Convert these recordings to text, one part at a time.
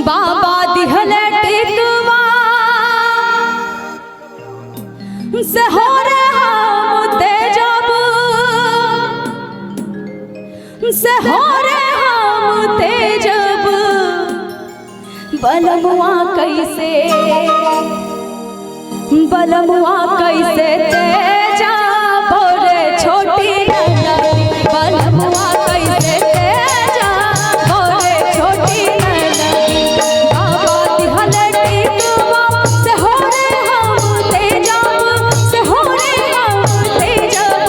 बाबा दिहले टिकवा से हो रे हम तेजब से हो रे हम तेजब बलमुआ कैसे तेजा बोरे छोटी ननदी बलमुआ कैसे तेजा बोरे छोटी ननदी बाबा दिहले टिकवा से हो रे हम तेजब से हो रे हम तेजब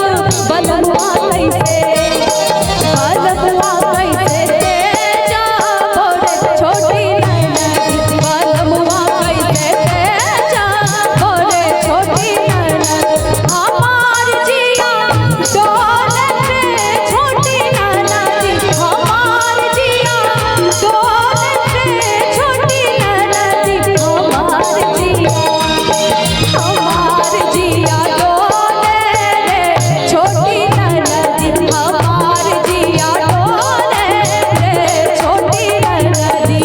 बलमुआ कैसे तेजा बोरे छोटी ननदी बलमुआ कैसे तेजा बोरे छोटी ननदी हमार जिया डोलत छोटी ननदी हमार जिया डोलत छोटी ननदी हमार जिया डोले रे छोटी ननदी हमार जिया डोले रे छोटी ननदी।